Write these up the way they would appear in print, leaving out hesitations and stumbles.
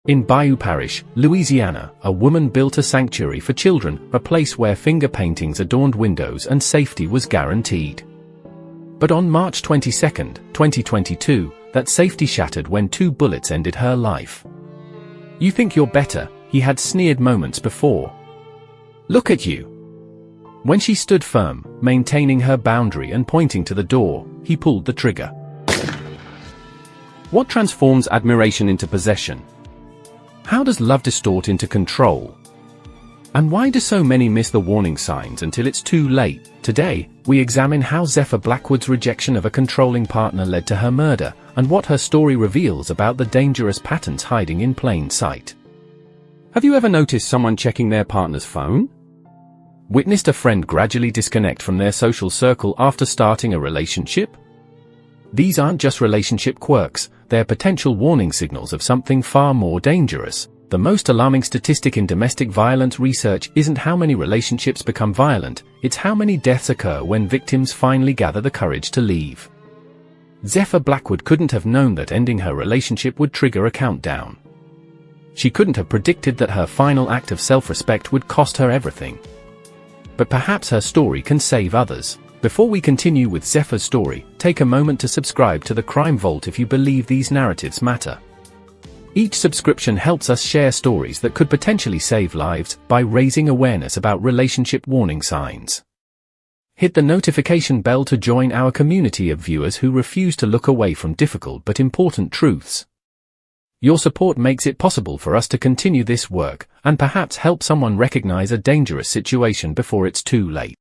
In Bayou Parish, Louisiana, a woman built a sanctuary for children, a place where finger paintings adorned windows and safety was guaranteed. But on March 22, 2022, that safety shattered when 2 bullets ended her life. "You think you're better," he had sneered moments before. "Look at you." When she stood firm, maintaining her boundary and pointing to the door, he pulled the trigger. What transforms admiration into possession? How does love distort into control? And why do so many miss the warning signs until it's too late? Today, we examine how Zephyr Blackwood's rejection of a controlling partner led to her murder, and what her story reveals about the dangerous patterns hiding in plain sight. Have you ever noticed someone checking their partner's phone? Witnessed a friend gradually disconnect from their social circle after starting a relationship? These aren't just relationship quirks, they're potential warning signals of something far more dangerous. The most alarming statistic in domestic violence research isn't how many relationships become violent, it's how many deaths occur when victims finally gather the courage to leave. Zephyr Blackwood couldn't have known that ending her relationship would trigger a countdown. She couldn't have predicted that her final act of self-respect would cost her everything. But perhaps her story can save others. Before we continue with Zephyr's story, take a moment to subscribe to the Crime Vault if you believe these narratives matter. Each subscription helps us share stories that could potentially save lives by raising awareness about relationship warning signs. Hit the notification bell to join our community of viewers who refuse to look away from difficult but important truths. Your support makes it possible for us to continue this work, and perhaps help someone recognize a dangerous situation before it's too late.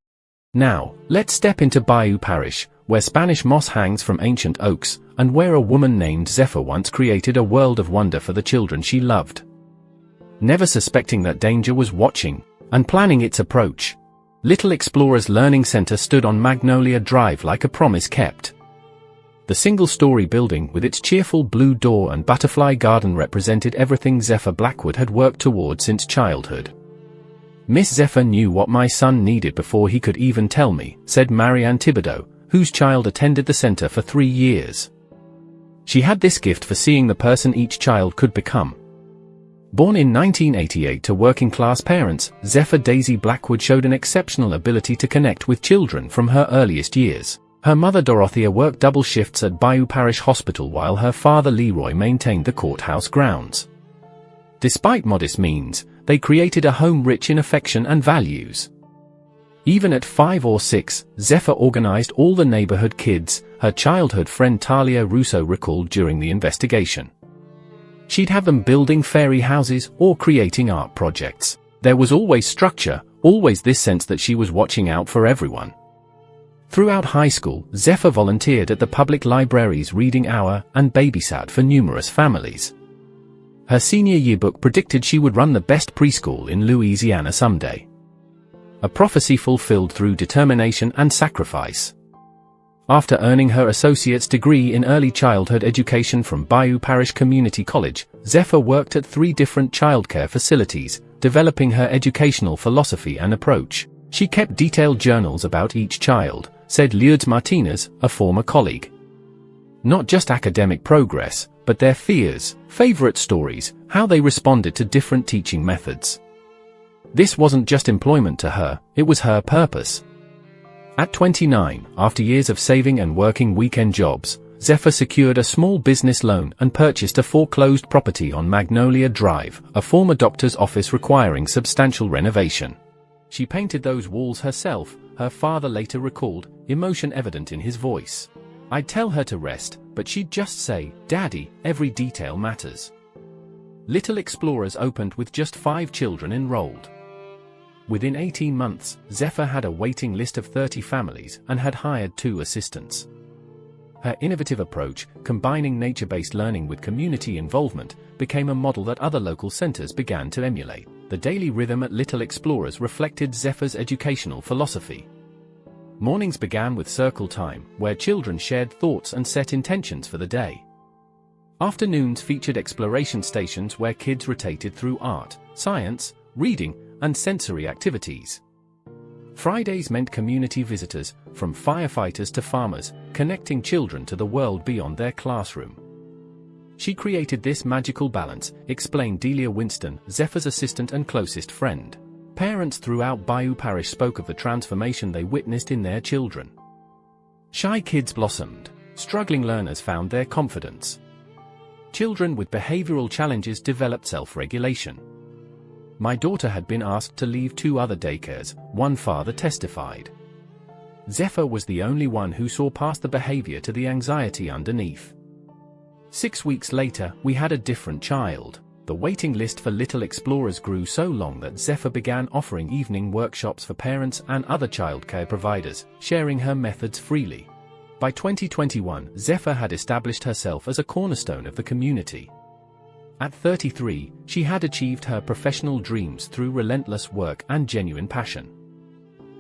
Now, let's step into Bayou Parish, where Spanish moss hangs from ancient oaks, and where a woman named Zephyr once created a world of wonder for the children she loved. Never suspecting that danger was watching, and planning its approach, Little Explorers Learning Center stood on Magnolia Drive like a promise kept. The single-story building with its cheerful blue door and butterfly garden represented everything Zephyr Blackwood had worked toward since childhood. "Miss Zephyr knew what my son needed before he could even tell me," said Marianne Thibodeau, whose child attended the center for 3 years. She had this gift for seeing the person each child could become. Born in 1988 to working-class parents, Zephyr Daisy Blackwood showed an exceptional ability to connect with children from her earliest years. Her mother Dorothea worked double shifts at Bayou Parish Hospital while her father Leroy maintained the courthouse grounds. Despite modest means, they created a home rich in affection and values. Even at 5 or 6, Zephyr organized all the neighborhood kids, her childhood friend Talia Russo recalled during the investigation. She'd have them building fairy houses or creating art projects. There was always structure, always this sense that she was watching out for everyone. Throughout high school, Zephyr volunteered at the public library's reading hour and babysat for numerous families. Her senior yearbook predicted she would run the best preschool in Louisiana someday. A prophecy fulfilled through determination and sacrifice. After earning her associate's degree in early childhood education from Bayou Parish Community College, Zephyr worked at 3 different childcare facilities, developing her educational philosophy and approach. She kept detailed journals about each child, said Lourdes Martinez, a former colleague. Not just academic progress, but their fears, favorite stories, how they responded to different teaching methods. This wasn't just employment to her, it was her purpose. At 29, after years of saving and working weekend jobs, Zephyr secured a small business loan and purchased a foreclosed property on Magnolia Drive, a former doctor's office requiring substantial renovation. She painted those walls herself, her father later recalled, emotion evident in his voice. "I'd tell her to rest, but she'd just say, 'Daddy, every detail matters.'" Little Explorers opened with just 5 children enrolled. Within 18 months, Zephyr had a waiting list of 30 families and had hired 2 assistants. Her innovative approach, combining nature-based learning with community involvement, became a model that other local centers began to emulate. The daily rhythm at Little Explorers reflected Zephyr's educational philosophy. Mornings began with circle time, where children shared thoughts and set intentions for the day. Afternoons featured exploration stations where kids rotated through art, science, reading, and sensory activities. Fridays meant community visitors, from firefighters to farmers, connecting children to the world beyond their classroom. She created this magical balance, explained Delia Winston, Zephyr's assistant and closest friend. Parents throughout Bayou Parish spoke of the transformation they witnessed in their children. Shy kids blossomed. Struggling learners found their confidence. Children with behavioral challenges developed self-regulation. My daughter had been asked to leave 2 other daycares, one father testified. Zephyr was the only one who saw past the behavior to the anxiety underneath. 6 weeks later, we had a different child. The waiting list for Little Explorers grew so long that Zephyr began offering evening workshops for parents and other childcare providers, sharing her methods freely. By 2021, Zephyr had established herself as a cornerstone of the community. At 33, she had achieved her professional dreams through relentless work and genuine passion.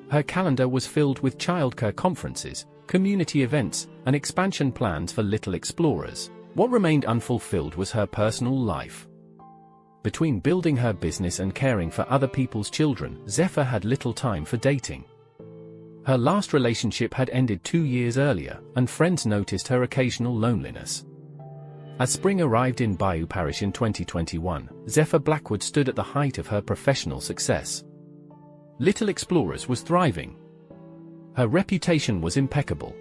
Her calendar was filled with childcare conferences, community events, and expansion plans for Little Explorers. What remained unfulfilled was her personal life. Between building her business and caring for other people's children, Zephyr had little time for dating. Her last relationship had ended 2 years earlier, and friends noticed her occasional loneliness. As spring arrived in Bayou Parish in 2021, Zephyr Blackwood stood at the height of her professional success. Little Explorers was thriving. Her reputation was impeccable.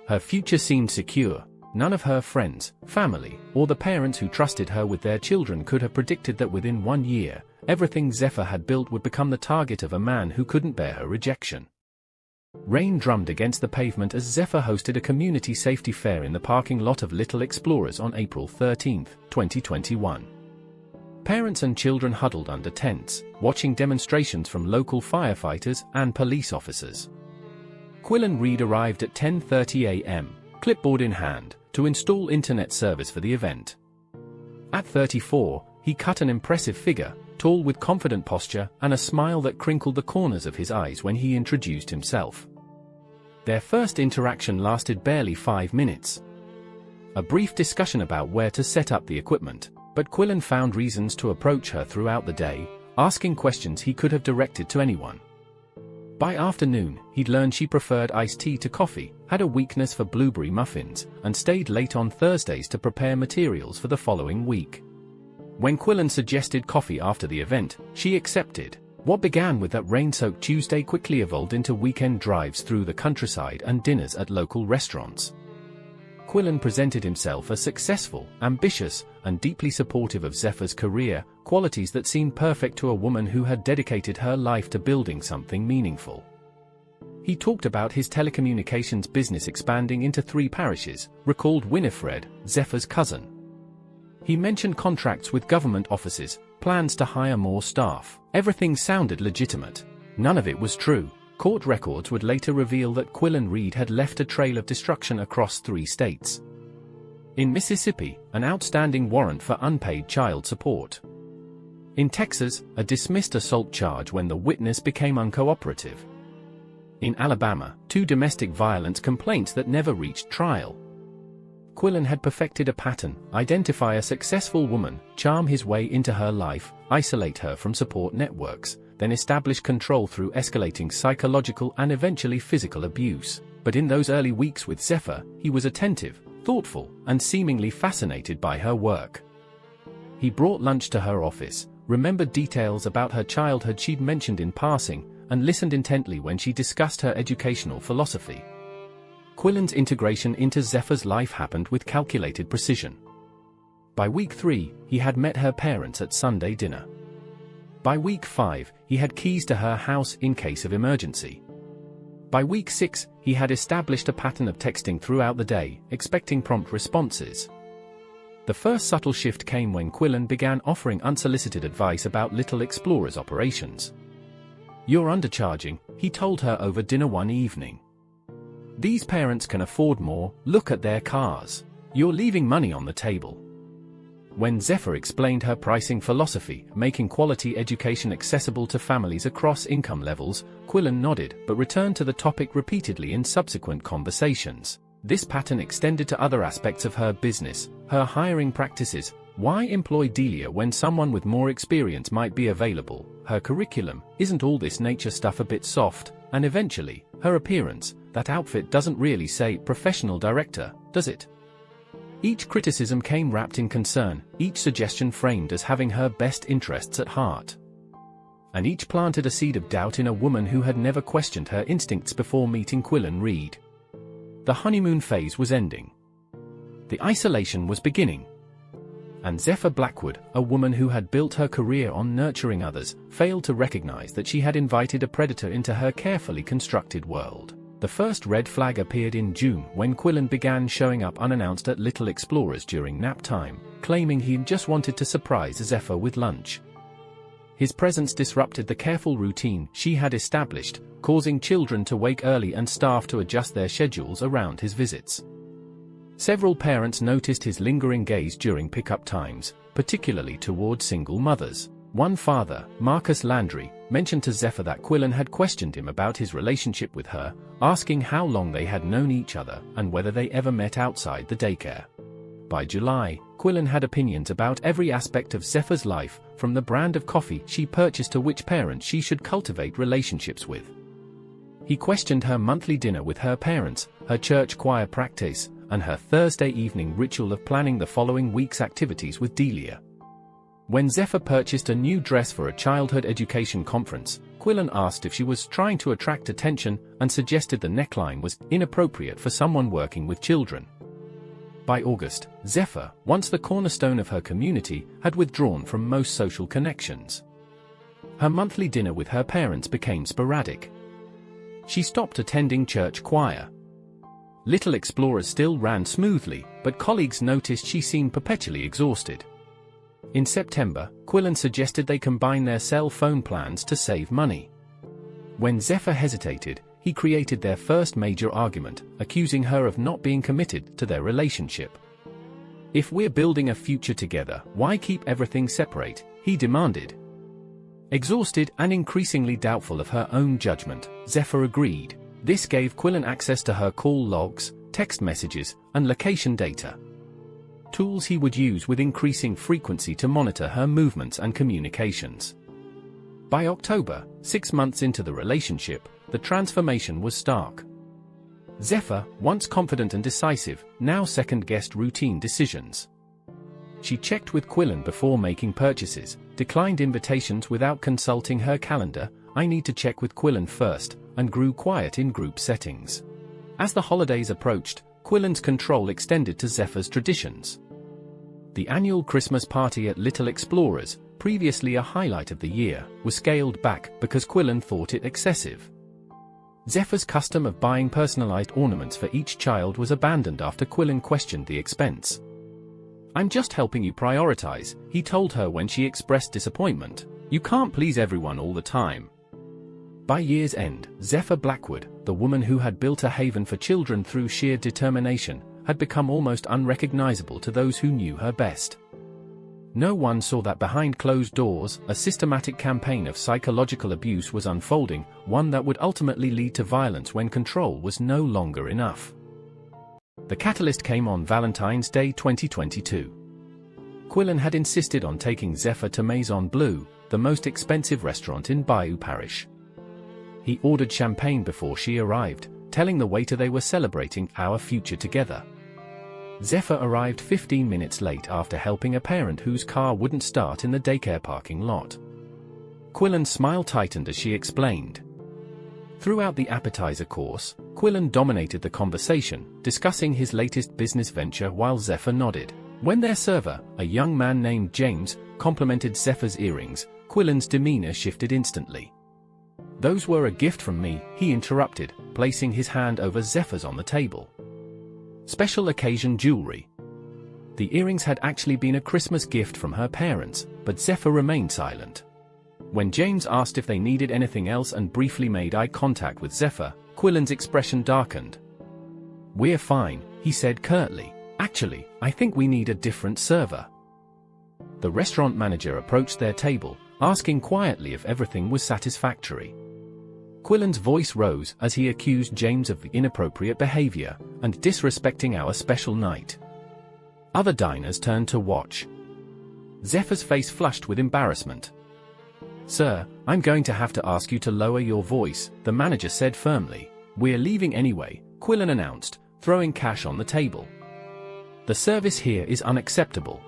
Her future seemed secure. None of her friends, family, or the parents who trusted her with their children could have predicted that within 1 year, everything Zephyr had built would become the target of a man who couldn't bear her rejection. Rain drummed against the pavement as Zephyr hosted a community safety fair in the parking lot of Little Explorers on April 13, 2021. Parents and children huddled under tents, watching demonstrations from local firefighters and police officers. Quillen Reed arrived at 10:30 a.m., clipboard in hand, to install internet service for the event. At 34, he cut an impressive figure, tall with confident posture and a smile that crinkled the corners of his eyes when he introduced himself. Their first interaction lasted barely 5 minutes. A brief discussion about where to set up the equipment, but Quillen found reasons to approach her throughout the day, asking questions he could have directed to anyone. By afternoon, he'd learned she preferred iced tea to coffee, had a weakness for blueberry muffins, and stayed late on Thursdays to prepare materials for the following week. When Quillen suggested coffee after the event, she accepted. What began with that rain-soaked Tuesday quickly evolved into weekend drives through the countryside and dinners at local restaurants. Quillen presented himself as successful, ambitious, and deeply supportive of Zephyr's career, qualities that seemed perfect to a woman who had dedicated her life to building something meaningful. He talked about his telecommunications business expanding into 3 parishes, recalled Winifred, Zephyr's cousin. He mentioned contracts with government offices, plans to hire more staff. Everything sounded legitimate. None of it was true. Court records would later reveal that Quillen Reed had left a trail of destruction across 3 states. In Mississippi, an outstanding warrant for unpaid child support. In Texas, a dismissed assault charge when the witness became uncooperative. In Alabama, 2 domestic violence complaints that never reached trial. Quillen had perfected a pattern: identify a successful woman, charm his way into her life, isolate her from support networks, then establish control through escalating psychological and eventually physical abuse. But in those early weeks with Zephyr, he was attentive, thoughtful, and seemingly fascinated by her work. He brought lunch to her office, remembered details about her childhood she'd mentioned in passing, and listened intently when she discussed her educational philosophy. Quillen's integration into Zephyr's life happened with calculated precision. By week 3, he had met her parents at Sunday dinner. By week 5, he had keys to her house in case of emergency. By week 6, he had established a pattern of texting throughout the day, expecting prompt responses. The first subtle shift came when Quillen began offering unsolicited advice about Little Explorers operations. "You're undercharging," he told her over dinner one evening. "These parents can afford more, look at their cars. You're leaving money on the table." When Zephyr explained her pricing philosophy, making quality education accessible to families across income levels, Quillen nodded, but returned to the topic repeatedly in subsequent conversations. This pattern extended to other aspects of her business, her hiring practices, why employ Delia when someone with more experience might be available, her curriculum, isn't all this nature stuff a bit soft, and eventually, her appearance, that outfit doesn't really say professional director, does it? Each criticism came wrapped in concern, each suggestion framed as having her best interests at heart. And each planted a seed of doubt in a woman who had never questioned her instincts before meeting Quillen Reed. The honeymoon phase was ending. The isolation was beginning. And Zephyr Blackwood, a woman who had built her career on nurturing others, failed to recognize that she had invited a predator into her carefully constructed world. The first red flag appeared in June when Quillen began showing up unannounced at Little Explorers during nap time, claiming he just wanted to surprise Zephyr with lunch. His presence disrupted the careful routine she had established, causing children to wake early and staff to adjust their schedules around his visits. Several parents noticed his lingering gaze during pickup times, particularly toward single mothers. One father, Marcus Landry, mentioned to Zephyr that Quillen had questioned him about his relationship with her, asking how long they had known each other and whether they ever met outside the daycare. By July, Quillen had opinions about every aspect of Zephyr's life, from the brand of coffee she purchased to which parents she should cultivate relationships with. He questioned her monthly dinner with her parents, her church choir practice, and her Thursday evening ritual of planning the following week's activities with Delia. When Zephyr purchased a new dress for a childhood education conference, Quillen asked if she was trying to attract attention and suggested the neckline was inappropriate for someone working with children. By August, Zephyr, once the cornerstone of her community, had withdrawn from most social connections. Her monthly dinner with her parents became sporadic. She stopped attending church choir. Little Explorers still ran smoothly, but colleagues noticed she seemed perpetually exhausted. In September, Quillen suggested they combine their cell phone plans to save money. When Zephyr hesitated, he created their first major argument, accusing her of not being committed to their relationship. "If we're building a future together, why keep everything separate?" he demanded. Exhausted and increasingly doubtful of her own judgment, Zephyr agreed. This gave Quillen access to her call logs, text messages, and location data. Tools he would use with increasing frequency to monitor her movements and communications. By October, 6 months into the relationship, the transformation was stark. Zephyr, once confident and decisive, now second-guessed routine decisions. She checked with Quillen before making purchases, declined invitations without consulting her calendar, "I need to check with Quillen first," and grew quiet in group settings. As the holidays approached, Quillen's control extended to Zephyr's traditions. The annual Christmas party at Little Explorers, previously a highlight of the year, was scaled back because Quillen thought it excessive. Zephyr's custom of buying personalized ornaments for each child was abandoned after Quillen questioned the expense. "I'm just helping you prioritize," he told her when she expressed disappointment. "You can't please everyone all the time." By year's end, Zephyr Blackwood, the woman who had built a haven for children through sheer determination, had become almost unrecognizable to those who knew her best. No one saw that behind closed doors, a systematic campaign of psychological abuse was unfolding, one that would ultimately lead to violence when control was no longer enough. The catalyst came on Valentine's Day 2022. Quillen had insisted on taking Zephyr to Maison Bleu, the most expensive restaurant in Bayou Parish. He ordered champagne before she arrived, telling the waiter they were celebrating our future together. Zephyr arrived 15 minutes late after helping a parent whose car wouldn't start in the daycare parking lot. Quillen's smile tightened as she explained. Throughout the appetizer course, Quillen dominated the conversation, discussing his latest business venture while Zephyr nodded. When their server, a young man named James, complimented Zephyr's earrings, Quillen's demeanor shifted instantly. "Those were a gift from me," he interrupted, placing his hand over Zephyr's on the table. Special occasion jewelry. The earrings had actually been a Christmas gift from her parents, but Zephyr remained silent. When James asked if they needed anything else and briefly made eye contact with Zephyr, Quillen's expression darkened. "We're fine," he said curtly. "Actually, I think we need a different server." The restaurant manager approached their table, asking quietly if everything was satisfactory. Quillen's voice rose as he accused James of inappropriate behavior and disrespecting our special night. Other diners turned to watch. Zephyr's face flushed with embarrassment. "Sir, I'm going to have to ask you to lower your voice," the manager said firmly. "We're leaving anyway," Quillen announced, throwing cash on the table. The service here is unacceptable.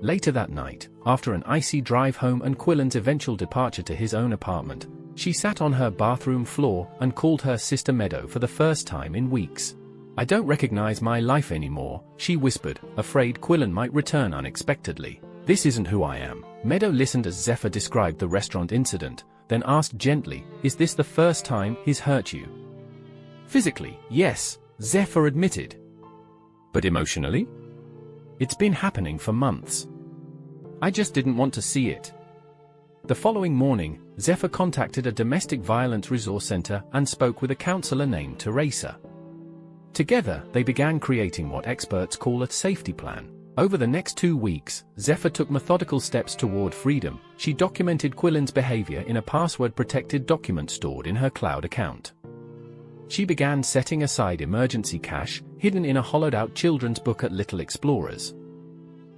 Later that night, after an icy drive home and Quillen's eventual departure to his own apartment, she sat on her bathroom floor and called her sister Meadow for the first time in weeks. "I don't recognize my life anymore," she whispered, afraid Quillen might return unexpectedly. "This isn't who I am." Meadow listened as Zephyr described the restaurant incident, then asked gently, "Is this the first time he's hurt you?" "Physically, yes," Zephyr admitted. "But emotionally?" "It's been happening for months. I just didn't want to see it." The following morning, Zephyr contacted a domestic violence resource center and spoke with a counselor named Teresa. Together, they began creating what experts call a safety plan. Over the next 2 weeks, Zephyr took methodical steps toward freedom. She documented Quillen's behavior in a password-protected document stored in her cloud account. She began setting aside emergency cash, hidden in a hollowed-out children's book at Little Explorers.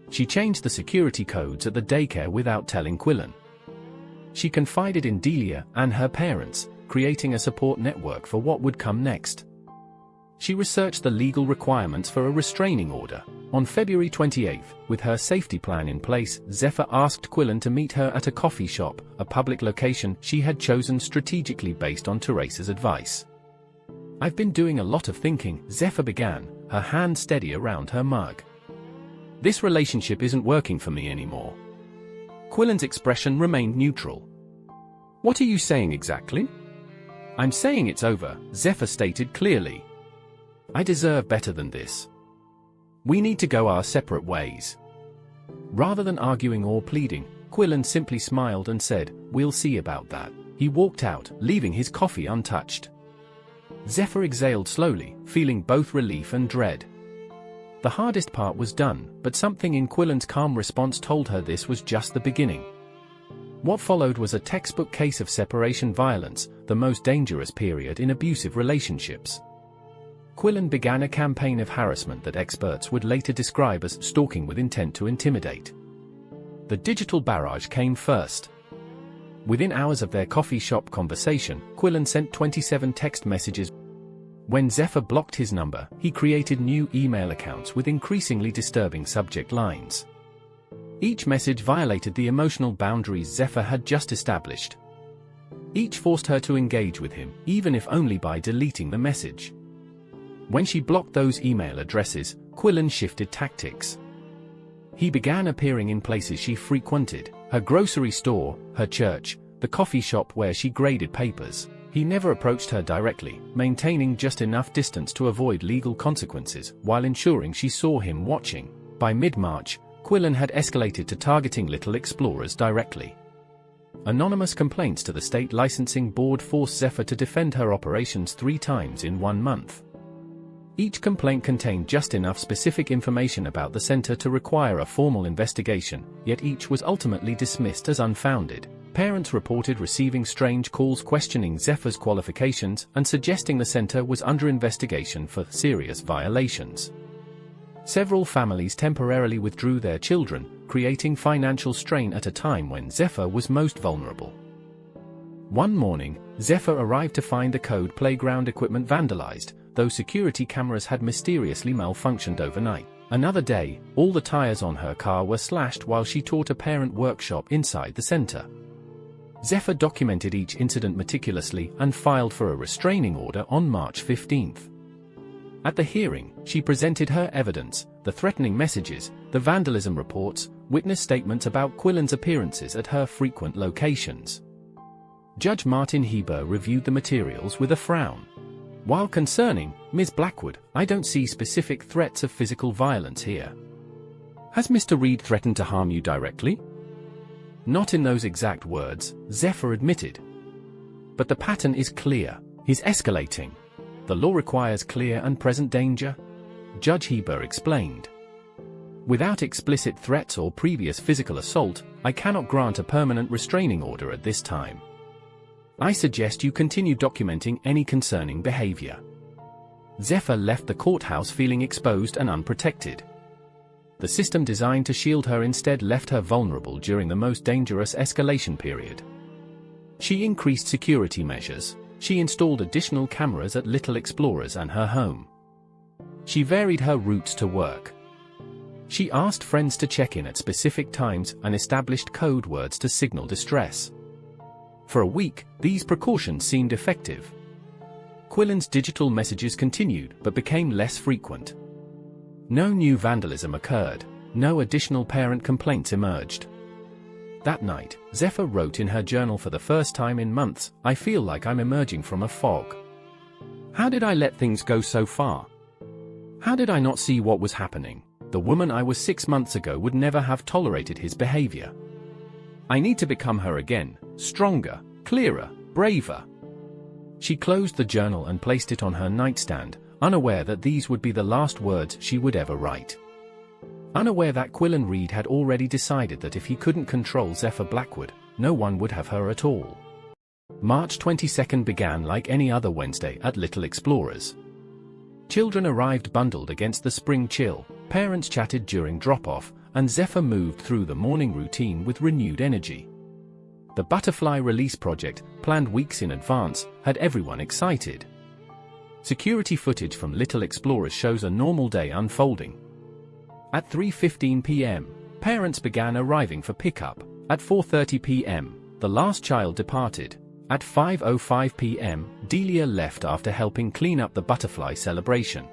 She changed the security codes at the daycare without telling Quillen. She confided in Delia and her parents, creating a support network for what would come next. She researched the legal requirements for a restraining order. On February 28, with her safety plan in place, Zephyr asked Quillen to meet her at a coffee shop, a public location she had chosen strategically based on Teresa's advice. "I've been doing a lot of thinking," Zephyr began, her hand steady around her mug. "This relationship isn't working for me anymore." Quillen's expression remained neutral. "What are you saying exactly?" "I'm saying it's over," Zephyr stated clearly. "I deserve better than this. We need to go our separate ways." Rather than arguing or pleading, Quillen simply smiled and said, "We'll see about that." He walked out, leaving his coffee untouched. Zephyr exhaled slowly, feeling both relief and dread. The hardest part was done, but something in Quillen's calm response told her this was just the beginning. What followed was a textbook case of separation violence, the most dangerous period in abusive relationships. Quillen began a campaign of harassment that experts would later describe as stalking with intent to intimidate. The digital barrage came first. Within hours of their coffee shop conversation, Quillen sent 27 text messages. When Zephyr blocked his number, he created new email accounts with increasingly disturbing subject lines. Each message violated the emotional boundaries Zephyr had just established. Each forced her to engage with him, even if only by deleting the message. When she blocked those email addresses, Quillen shifted tactics. He began appearing in places she frequented, her grocery store, her church, the coffee shop where she graded papers. He never approached her directly, maintaining just enough distance to avoid legal consequences, while ensuring she saw him watching. By mid-March, Quillen had escalated to targeting Little Explorers directly. Anonymous complaints to the state licensing board forced Zephyr to defend her operations 3 times in 1 month. Each complaint contained just enough specific information about the center to require a formal investigation, yet each was ultimately dismissed as unfounded. Parents reported receiving strange calls questioning Zephyr's qualifications and suggesting the center was under investigation for serious violations. Several families temporarily withdrew their children, creating financial strain at a time when Zephyr was most vulnerable. One morning, Zephyr arrived to find the code playground equipment vandalized, though security cameras had mysteriously malfunctioned overnight. Another day, all the tires on her car were slashed while she taught a parent workshop inside the center. Zephyr documented each incident meticulously and filed for a restraining order on March 15. At the hearing, she presented her evidence, the threatening messages, the vandalism reports, witness statements about Quillen's appearances at her frequent locations. Judge Martin Heber reviewed the materials with a frown. "While concerning, Ms. Blackwood, I don't see specific threats of physical violence here. Has Mr. Reed threatened to harm you directly?" "Not in those exact words," Zephyr admitted. "But the pattern is clear. He's escalating. The law requires clear and present danger," Judge Heber explained. "Without explicit threats or previous physical assault, I cannot grant a permanent restraining order at this time. I suggest you continue documenting any concerning behavior." Zephyr left the courthouse feeling exposed and unprotected. The system designed to shield her instead left her vulnerable during the most dangerous escalation period. She increased security measures. She installed additional cameras at Little Explorers and her home. She varied her routes to work. She asked friends to check in at specific times and established code words to signal distress. For a week, these precautions seemed effective. Quillen's digital messages continued but became less frequent. No new vandalism occurred. No additional parent complaints emerged. That night, Zephyr wrote in her journal for the first time in months, "I feel like I'm emerging from a fog. How did I let things go so far? How did I not see what was happening? The woman I was 6 months ago would never have tolerated his behavior. I need to become her again, stronger, clearer, braver." She closed the journal and placed it on her nightstand, unaware that these would be the last words she would ever write. Unaware that Quillen Reed had already decided that if he couldn't control Zephyr Blackwood, no one would have her at all. March 22nd began like any other Wednesday at Little Explorers. Children arrived bundled against the spring chill, parents chatted during drop-off, and Zephyr moved through the morning routine with renewed energy. The butterfly release project, planned weeks in advance, had everyone excited. Security footage from Little Explorers shows a normal day unfolding. At 3:15 p.m., parents began arriving for pickup. At 4:30 p.m., the last child departed. At 5:05 p.m., Delia left after helping clean up the butterfly celebration.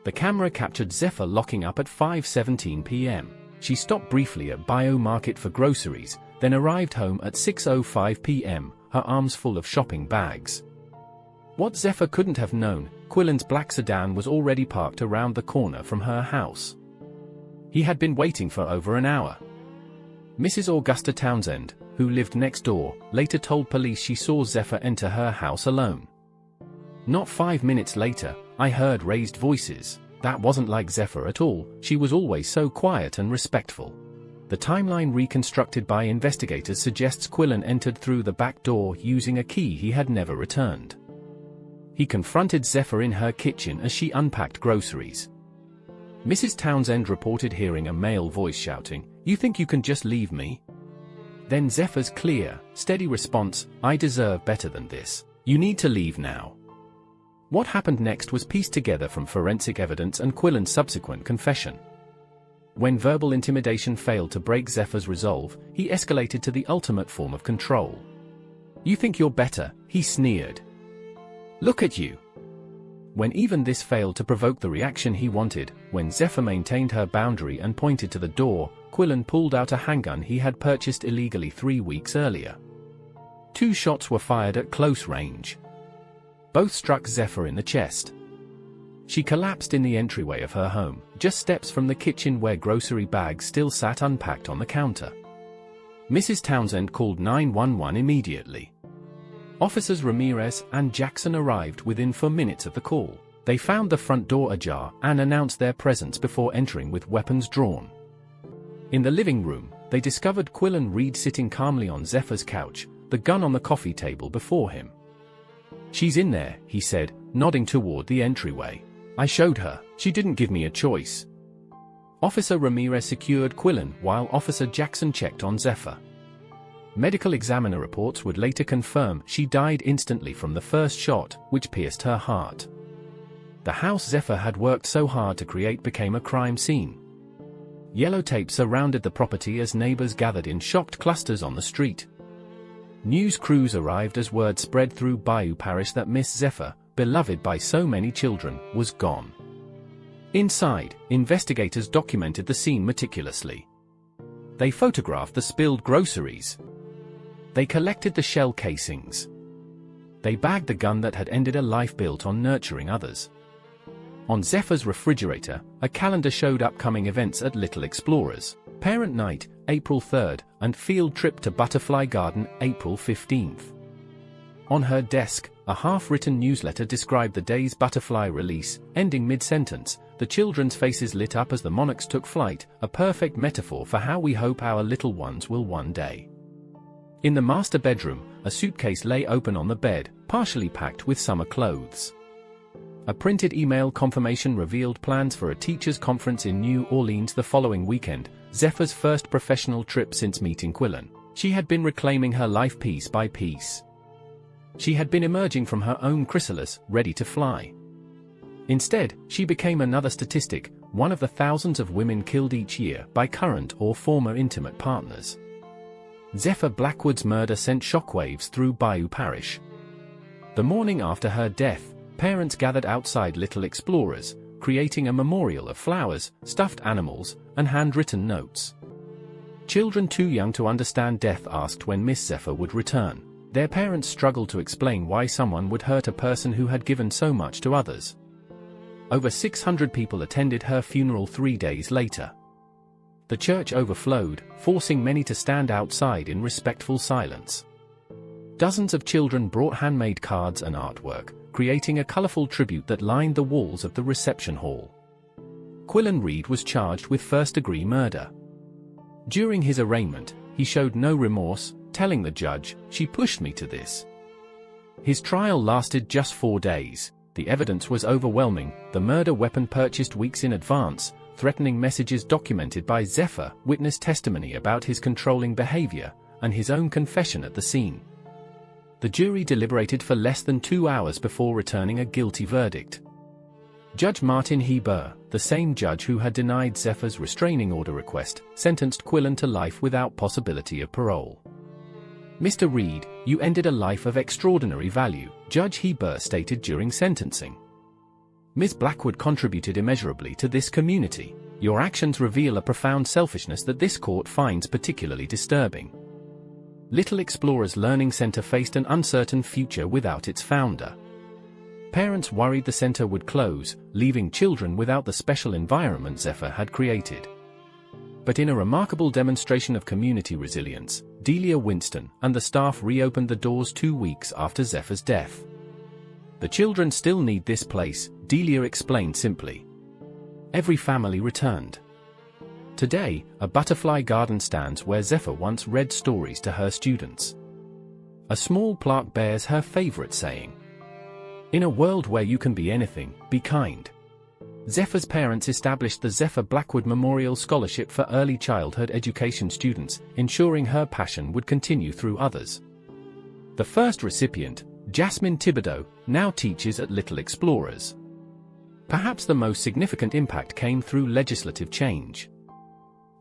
The camera captured Zephyr locking up at 5:17 p.m. She stopped briefly at Bio Market for groceries, then arrived home at 6:05 p.m., her arms full of shopping bags. What Zephyr couldn't have known, Quillen's black sedan was already parked around the corner from her house. He had been waiting for over an hour. Mrs. Augusta Townsend, who lived next door, later told police she saw Zephyr enter her house alone. Not 5 minutes later, I heard raised voices. That wasn't like Zephyr at all, she was always so quiet and respectful. The timeline reconstructed by investigators suggests Quillen entered through the back door using a key he had never returned. He confronted Zephyr in her kitchen as she unpacked groceries. Mrs. Townsend reported hearing a male voice shouting, "You think you can just leave me?" Then Zephyr's clear, steady response, "I deserve better than this. You need to leave now." What happened next was pieced together from forensic evidence and Quillen's subsequent confession. When verbal intimidation failed to break Zephyr's resolve, he escalated to the ultimate form of control. "You think you're better," he sneered. "Look at you." When even this failed to provoke the reaction he wanted, when Zephyr maintained her boundary and pointed to the door, Quillen pulled out a handgun he had purchased illegally 3 weeks earlier. 2 shots were fired at close range. Both struck Zephyr in the chest. She collapsed in the entryway of her home, just steps from the kitchen where grocery bags still sat unpacked on the counter. Mrs. Townsend called 911 immediately. Officers Ramirez and Jackson arrived within 4 minutes of the call. They found the front door ajar and announced their presence before entering with weapons drawn. In the living room, they discovered Quillen Reed sitting calmly on Zephyr's couch, the gun on the coffee table before him. "She's in there," he said, nodding toward the entryway. "I showed her. She didn't give me a choice." Officer Ramirez secured Quillen while Officer Jackson checked on Zephyr. Medical examiner reports would later confirm she died instantly from the first shot, which pierced her heart. The house Zephyr had worked so hard to create became a crime scene. Yellow tape surrounded the property as neighbors gathered in shocked clusters on the street. News crews arrived as word spread through Bayou Parish that Miss Zephyr, beloved by so many children, was gone. Inside, investigators documented the scene meticulously. They photographed the spilled groceries. They collected the shell casings. They bagged the gun that had ended a life built on nurturing others. On Zephyr's refrigerator, a calendar showed upcoming events at Little Explorers: Parent Night, April 3rd, and Field Trip to Butterfly Garden, April 15th. On her desk, a half-written newsletter described the day's butterfly release, ending mid-sentence, "The children's faces lit up as the monarchs took flight, a perfect metaphor for how we hope our little ones will one day." In the master bedroom, a suitcase lay open on the bed, partially packed with summer clothes. A printed email confirmation revealed plans for a teachers' conference in New Orleans the following weekend, Zephyr's first professional trip since meeting Quillen. She had been reclaiming her life piece by piece. She had been emerging from her own chrysalis, ready to fly. Instead, she became another statistic, one of the thousands of women killed each year by current or former intimate partners. Zephyr Blackwood's murder sent shockwaves through Bayou Parish. The morning after her death, parents gathered outside Little Explorers, creating a memorial of flowers, stuffed animals, and handwritten notes. Children too young to understand death asked when Miss Zephyr would return. Their parents struggled to explain why someone would hurt a person who had given so much to others. Over 600 people attended her funeral 3 days later. The church overflowed, forcing many to stand outside in respectful silence. Dozens of children brought handmade cards and artwork, creating a colorful tribute that lined the walls of the reception hall. Quillen Reed was charged with first-degree murder. During his arraignment, he showed no remorse, telling the judge, "She pushed me to this." His trial lasted just 4 days. The evidence was overwhelming, the murder weapon purchased weeks in advance, threatening messages documented by Zephyr, witness testimony about his controlling behavior, and his own confession at the scene. The jury deliberated for less than 2 hours before returning a guilty verdict. Judge Martin Heber, the same judge who had denied Zephyr's restraining order request, sentenced Quillen to life without possibility of parole. "Mr. Reed, you ended a life of extraordinary value," Judge Heber stated during sentencing. "Ms. Blackwood contributed immeasurably to this community. Your actions reveal a profound selfishness that this court finds particularly disturbing." Little Explorers Learning Center faced an uncertain future without its founder. Parents worried the center would close, leaving children without the special environment Zephyr had created. But in a remarkable demonstration of community resilience, Delia Winston and the staff reopened the doors 2 weeks after Zephyr's death. "The children still need this place," Delia explained simply. Every family returned. Today, a butterfly garden stands where Zephyr once read stories to her students. A small plaque bears her favorite saying, "In a world where you can be anything, be kind." Zephyr's parents established the Zephyr Blackwood Memorial Scholarship for early childhood education students, ensuring her passion would continue through others. The first recipient, Jasmine Thibodeau, now teaches at Little Explorers. Perhaps the most significant impact came through legislative change.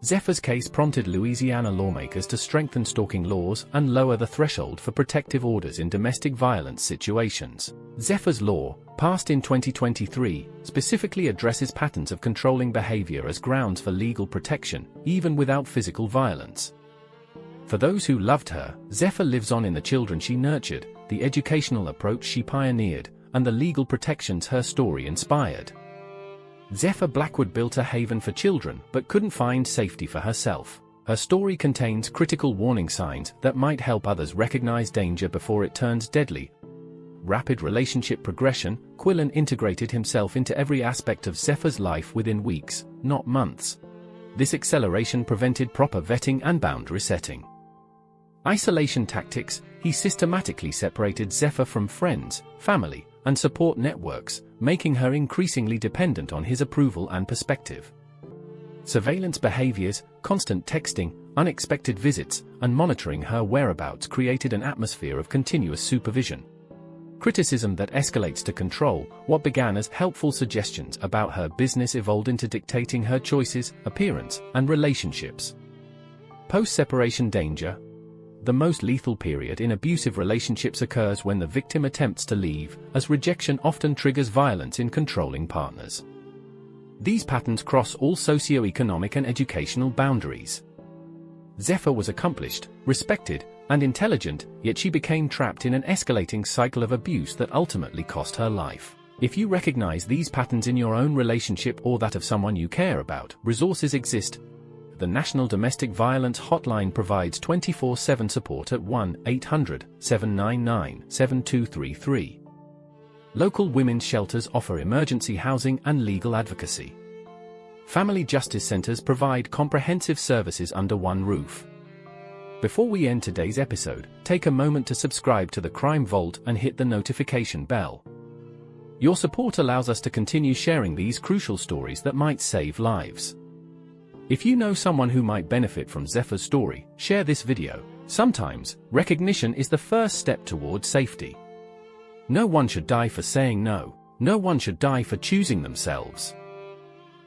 Zephyr's case prompted Louisiana lawmakers to strengthen stalking laws and lower the threshold for protective orders in domestic violence situations. Zephyr's law, passed in 2023, specifically addresses patterns of controlling behavior as grounds for legal protection, even without physical violence. For those who loved her, Zephyr lives on in the children she nurtured, the educational approach she pioneered, and the legal protections her story inspired. Zephyr Blackwood built a haven for children but couldn't find safety for herself. Her story contains critical warning signs that might help others recognize danger before it turns deadly. Rapid relationship progression, Quillen integrated himself into every aspect of Zephyr's life within weeks, not months. This acceleration prevented proper vetting and boundary setting. Isolation tactics, he systematically separated Zephyr from friends, family, and support networks, making her increasingly dependent on his approval and perspective. Surveillance behaviors, constant texting, unexpected visits, and monitoring her whereabouts created an atmosphere of continuous supervision. Criticism that escalates to control, what began as helpful suggestions about her business evolved into dictating her choices, appearance, and relationships. Post-separation danger. The most lethal period in abusive relationships occurs when the victim attempts to leave, as rejection often triggers violence in controlling partners. These patterns cross all socio-economic and educational boundaries. Zephyr was accomplished, respected, and intelligent, yet she became trapped in an escalating cycle of abuse that ultimately cost her life. If you recognize these patterns in your own relationship or that of someone you care about, resources exist. The National Domestic Violence Hotline provides 24/7 support at 1-800-799-7233. Local women's shelters offer emergency housing and legal advocacy. Family justice centers provide comprehensive services under one roof. Before we end today's episode, take a moment to subscribe to the Crime Vault and hit the notification bell. Your support allows us to continue sharing these crucial stories that might save lives. If you know someone who might benefit from Zephyr's story, share this video. Sometimes, recognition is the first step toward safety. No one should die for saying no, No one should die for choosing themselves.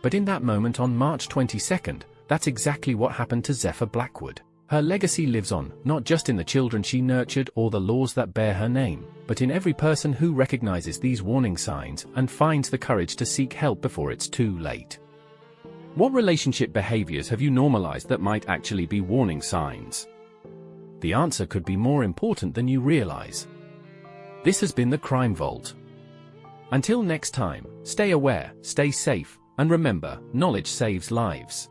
But in that moment on March 22nd, that's exactly what happened to Zephyr Blackwood. Her legacy lives on, not just in the children she nurtured or the laws that bear her name, but in every person who recognizes these warning signs and finds the courage to seek help before it's too late. What relationship behaviors have you normalized that might actually be warning signs? The answer could be more important than you realize. This has been the Crime Vault. Until next time, stay aware, stay safe, and remember, knowledge saves lives.